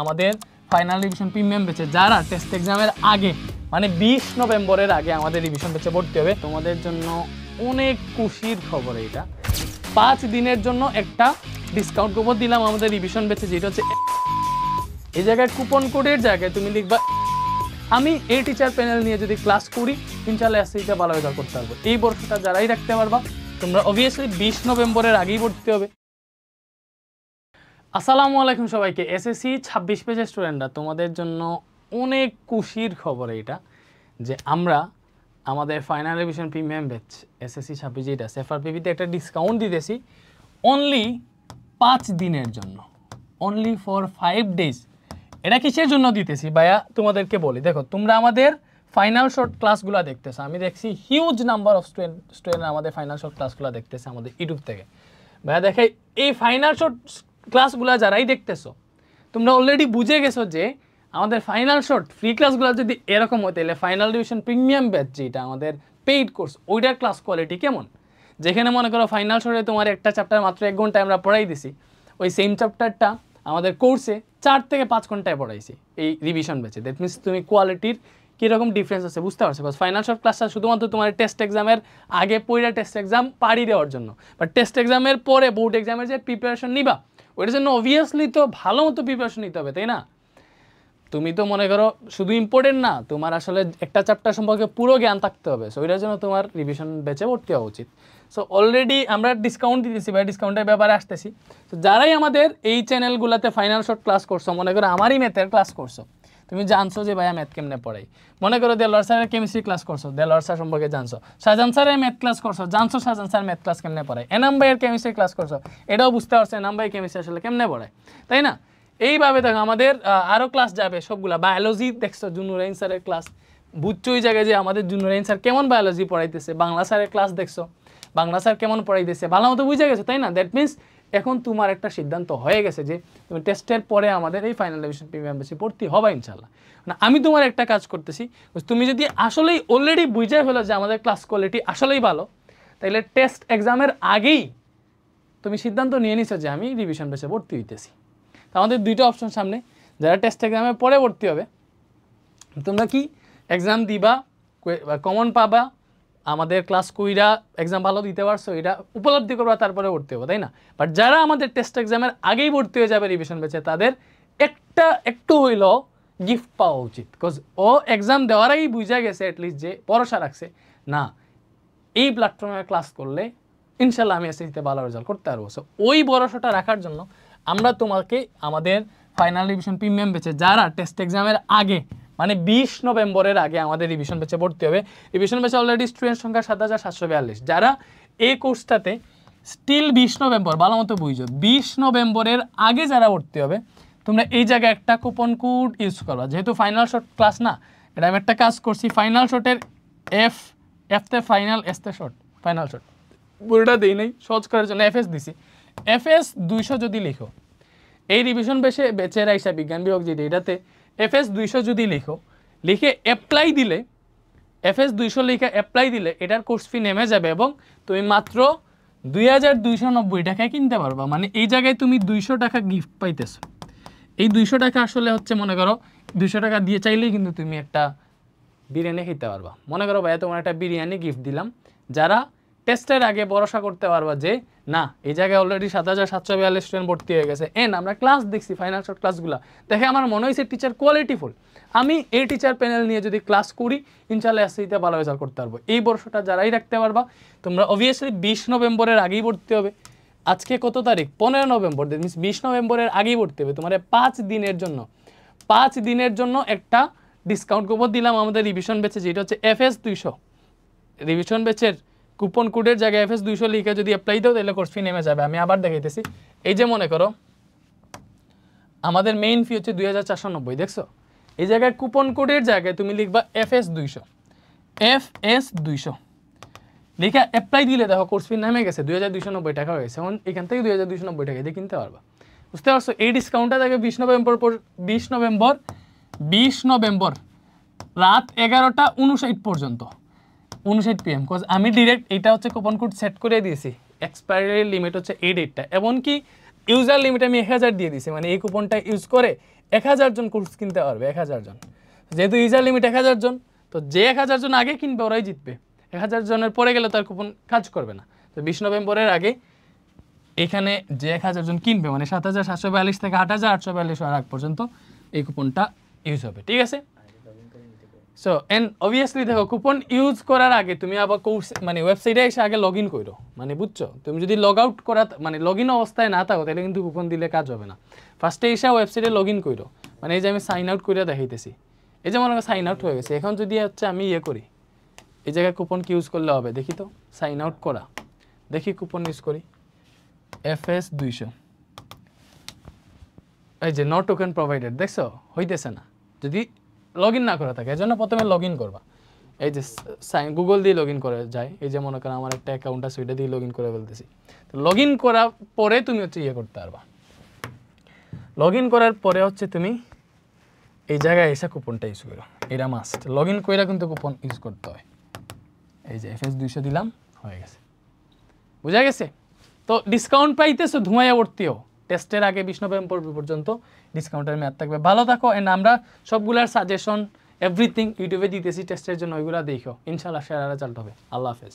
আমাদের final revision premium ব্যাচে যারা টেস্ট এক্সামের আগে মানে 20 নভেম্বরের আগে আমাদের রিভিশন ব্যাচে ভর্তি হবে তোমাদের জন্য অনেক খুশির খবর। এটা 5 দিনের জন্য একটা ডিসকাউন্ট কুপন দিলাম আমাদের রিভিশন ব্যাচে, যেটা হচ্ছে এই জায়গায় কুপন কোডের জায়গায় তুমি লিখবা আমি এই টিচার প্যানেল নিয়ে যদি ক্লাস করি ইনশাআল্লাহ এসএসসিটা ভালো রেজাল্ট করতে পারবো। এই বর্ষটা যারাই রাখতে পারবা তোমরা অবভিয়াসলি 20 নভেম্বরের আগেই ভর্তি হবে। আসসালামু আলাইকুম সবাইকে। এসএসসি 26 পেজের স্টুডেন্টরা তোমাদের জন্য অনেক খুশির খবর এটা যে আমরা আমাদের final revision premium batch SSC 26 যেটা এফআরপিবিতে একটা ডিসকাউন্ট দিতেছি অনলি 5 দিনের জন্য, অনলি ফর 5 ডেজ। এটা কিসের জন্য দিতেছি ভাইয়া তোমাদেরকে বলি। দেখো তোমরা আমাদের ফাইনাল শর্ট ক্লাসগুলো দেখতেছো, আমি দেখছি হিউজ নাম্বার অফ স্টুডেন্ট আমাদের ফাইনাল শর্ট ক্লাসগুলো দেখতেছে আমাদের ইউটিউব থেকে। ভাইয়া দেখে এই ফাইনাল শর্ট ক্লাসগুলো যারাই দেখতেছো তোমরা অলরেডি বুঝে গেছো যে আমাদের ফাইনাল শর্ট ফ্রি ক্লাসগুলো যদি এরকম হতো তাহলে ফাইনাল রিভিশন প্রিমিয়াম ব্যাচ যেটা আমাদের পেইড কোর্স ওইটার ক্লাস কোয়ালিটি কেমন। যেখানে মনে করো ফাইনাল শর্টে তোমার একটা চ্যাপ্টার মাত্র 1 ঘন্টায় আমরা পড়াই দিছি, ওই সেম চ্যাপ্টারটা আমাদের কোর্সে 4 থেকে 5 ঘন্টায় পড়াইছি এই রিভিশন ব্যাচে। দ্যাট মিনস তুমি কোয়ালিটির কীরকম ডিফারেন্স আছে বুঝতে পারছো। বিকজ ফাইনাল শর্ট ক্লাসটা শুধুমাত্র তোমার টেস্ট এক্সামের আগে পড়া টেস্ট এক্সাম পাড়ি দেওয়ার জন্য, বাট টেস্ট এক্সামের পরে বোর্ড এক্সামের যে প্রিপারেশন নিবা ওইটার জন্য অবভিয়াসলি তো ভালো মতো প্রিপারেশন নিতে হবে, তাই না? তুমি তো মনে করো শুধু ইম্পর্টেন্ট না, তোমার আসলে একটা চ্যাপ্টার সম্পর্কে পুরো জ্ঞান থাকতে হবে। সো ওইটার জন্য তোমার রিভিশন ব্যাচে ভর্তি হওয়া উচিত। সো অলরেডি আমরা ডিসকাউন্ট দিতেছি ভাই, ডিসকাউন্টের ব্যাপারে আসতেছি। তো যারাই আমাদের এই চ্যানেলগুলোতে ফাইনাল শর্ট ক্লাস করছো, মনে করো আমারই ম্যাথের ক্লাস করছো, তুমি জানছো যে ভাইয়া ম্যাথ কেমনে পড়াই। মনে করো দেলোয়ার স্যারের কেমিস্ট্রি ক্লাস করছো, দেলোয়ার স্যার সম্পর্কে জানছো। শাহজাহান স্যারের ম্যাথ ক্লাস করছো, জানছো শাহজাহান স্যার ম্যাথ ক্লাস কেমনে পড়ায়। এনাম ভাইয়ের কেমিস্ট্রি ক্লাস করছো, এটাও বুঝতে পারছো এনাম ভাই কেমিস্ট্রি আসলে কেমনে পড়ায়, তাই না? এইভাবে দেখো আমাদের আরও ক্লাস যাবে সবগুলা। বায়োলজি দেখছো জুনুরাইন স্যারের ক্লাস, বুঝছো ওই জায়গায় যে আমাদের জুনুরাইন স্যার কেমন বায়োলজি পড়াইতেছে। বাংলা স্যারের ক্লাস দেখছো, বাংলা স্যার কেমন পড়াইতেছে, ভালো মতো বুঝে গেছো, তাই না? দ্যাট মিনস এখন তোমার একটা সিদ্ধান্ত হয়ে গেছে যে তুমি টেস্টের পরে আমাদের এই ফাইনাল রিভিশন প্রিমিয়াম ব্যাচে ভর্তি হবা ইনশাল্লাহ। না আমি তোমার একটা কাজ করতেছি, তুমি যদি আসলেই অলরেডি বুঝে ফেলো যে আমাদের ক্লাস কোয়ালিটি আসলেই ভালো, তাহলে টেস্ট এক্সামের আগেই তুমি সিদ্ধান্ত নিয়ে নিছো যে আমি রিভিশন ব্যাচে ভর্তি হইতেছি। আমাদের দুইটা অপশন সামনে। যারা টেস্ট এক্সামের পরে ভর্তি হবে তোমরা কি এক্সাম দিবা, কমন পাবা, আমাদের ক্লাস কইরা এক্সাম ভালো দিতে পারছো এটা উপলব্ধি করবা, তারপরে ভর্তি হবে, তাই না? বাট যারা আমাদের টেস্ট এক্সামের আগেই ভর্তি হয়ে যাবে রিভিশন ব্যাচে তাদের একটু হইলেও গিফট পাওয়া উচিত। বিকজ ও এক্সাম দেওয়ার আগেই বুঝা গেছে অ্যাটলিস্ট যে ভরসা রাখছে না এই প্ল্যাটফর্মে ক্লাস করলে ইনশাল্লাহ আমি এসএসসিতে ভালো রেজাল্ট করতে পারবো। সো ওই ভরসাটা রাখার জন্য আমরা তোমাকে আমাদের ফাইনাল রিভিশন প্রিমিয়াম ব্যাচে যারা টেস্ট এক্সামের আগে মানে 20 নভেম্বরের আগে আমাদের রিভিশন ব্যাচে ভর্তি হবে। রিভিশন ব্যাচে অলরেডি স্টুডেন্ট সংখ্যা 7742। যারা এই কোর্সটাতে স্টিল 20 নভেম্বর ভালো মতো বুঝছো 20 নভেম্বরের আগে যারা ভর্তি হবে তোমরা এই জায়গায় একটা কুপন কোড ইউজ করবা। যেহেতু ফাইনাল শর্ট ক্লাস না, এটা আমি একটা কাজ করছি ফাইনাল শর্টের এফতে ফাইনাল এসতে শর্ট ফাইনাল শর্ট পুরোটা দিই নাই সহজ করার জন্য এফএস দিছি। এফএস 200 যদি লিখো এই রিভিশন বেচের আইসা বিজ্ঞান বিভাগ যেটা এটাতে এফএস 200 যদি লিখে অ্যাপ্লাই দিলে এফএস 200 লিখে অ্যাপ্লাই দিলে এটার কোর্স ফি নেমে যাবে এবং তুমি মাত্র 2290 টাকায় কিনতে পারবা। মানে এই জায়গায় তুমি 200 টাকা গিফট পাইতেছো। এই 200 টাকা আসলে হচ্ছে মনে করো 200 টাকা দিয়ে চাইলেই কিন্তু তুমি একটা বিরিয়ানি খেতে পারবা। মনে করো ভাইয়া তোমার একটা বিরিয়ানি গিফট দিলাম, যারা টেস্টের আগে ভরসা করতে পারবা যে না এই জায়গায় অলরেডি 7742 স্টুডেন্ট ভর্তি হয়ে গেছে, আমরা ক্লাস দেখছি ফাইনাল শর্ট ক্লাসগুলো দেখে আমার মনে হয়েছে টিচার কোয়ালিটিফুল, আমি এই টিচার প্যানেল নিয়ে যদি ক্লাস করি ইনশাআল্লাহ এসএসসিতে ভালো রেজাল্ট করতে পারবো। এই বর্ষটা যারাই রাখতে পারবা তোমরা অবভিয়াসলি 20 নভেম্বরের আগেই ভর্তি হবে। আজকে কত তারিখ? 15 নভেম্বর। দ্যাট মিনস 20 নভেম্বরের আগেই ভর্তি হবে। তোমার 5 দিনের জন্য একটা ডিসকাউন্ট কুপন দিলাম আমাদের রিভিশন ব্যাচে যেটা হচ্ছে এফএস 200। রিভিশন ব্যাচের কুপন কোডের জায়গায় এফএস 200 লিখে যদি অ্যাপ্লাই দাও তাহলে কোর্স ফি নেমে যাবে। আমি আবার দেখাইতেছি। এই যে মনে করো আমাদের মেইন ফি হচ্ছে 2490, দেখছো? এই জায়গায় কুপন কোডের জায়গায় তুমি লিখবা এফএস 200 লিখে অ্যাপ্লাই দিলে দেখো কোর্স ফি নেমে গেছে 2290 টাকা হয়ে গেছে। এখন এখান থেকে 2290 টাকা দিয়ে কিনতে পারবা, বুঝতে পারছো? এই ডিসকাউন্টটা থাকে 20 নভেম্বর রাত 11:59 পর্যন্ত 59 PM। বিকজ আমি ডিরেক্ট এটা হচ্ছে কুপন কোড সেট করে দিয়েছি, এক্সপায়ারি লিমিট হচ্ছে এই ডেটটা, এমনকি ইউজার লিমিট আমি 1000 দিয়ে দিয়েছি। মানে এই কুপনটা ইউজ করে 1000 জন কোর্স কিনতে পারবে, 1000 জন। যেহেতু ইউজার লিমিট 1000 জন, তো যে 1000 জন আগে কিনবে ওরাই জিতবে। 1000 জনের পরে গেলে তার কুপন কাজ করবে না। তো 20 নভেম্বরের আগে এখানে যে 1000 জন কিনবে, মানে 7742 থেকে 8842 হওয়ার আগ পর্যন্ত এই কুপনটা ইউজ হবে, ঠিক আছে? সো এন্ড অবভিয়াসলি দেখো, কুপন ইউজ করার আগে তুমি আবার কোর্স মানে ওয়েবসাইটে এসে আগে লগ ইন করো, মানে বুঝছো? তুমি যদি লগ আউট করা মানে লগ ইন অবস্থায় না থাকো তাহলে কিন্তু কুপন দিলে কাজ হবে না। ফার্স্টে এসে ওয়েবসাইটে লগ ইন করো, মানে এই যে আমি সাইন আউট করে দেখাইতেছি, এই যে মনে করো সাইন আউট হয়ে গেছে। এখন যদি হচ্ছে আমি করি, এই জায়গায় কুপন কি ইউজ করলে হবে দেখি তো, সাইন আউট করা, দেখি কুপন ইউজ করি FS 200, এই যে নো টোকেন প্রোভাইডেড, দেখছো হইতেছে না যদি লগ ইন না করা থাকে। এজন্য প্রথমে লগ ইন করবা, এই যে গুগল দিয়ে লগ ইন করে যায়, এই যে মনে করো আমার একটা অ্যাকাউন্ট আছে ওইটা দিয়ে লগ ইন করে ফেলতেছি। তো লগ ইন করার পরে তুমি হচ্ছে করতে পারবা। লগ ইন করার পরে হচ্ছে তুমি এই জায়গায় এসে কুপনটা ইউজ করো, এটা মাস্ট। লগ ইন করে কিন্তু কুপন ইউজ করতে হয়। এই যে FS 200 দিলাম, হয়ে গেছে, বুঝা গেছে? তো ডিসকাউন্ট পাইতেছো ধুমায়াবর্তীও, টেস্টের আগে 20 নভেম্বর পর্যন্ত ডিসকাউন্টের মেয়াদ থাকবে। ভালো থাকো, এন্ড আমরা সবগুলার সাজেশন এভরিথিং ইউটিউবে দিতেছি টেস্টের জন্য, ওইগুলো দেখো, ইনশাআল্লাহ শেয়ার রেজাল্ট হবে। আল্লাহ হাফেজ।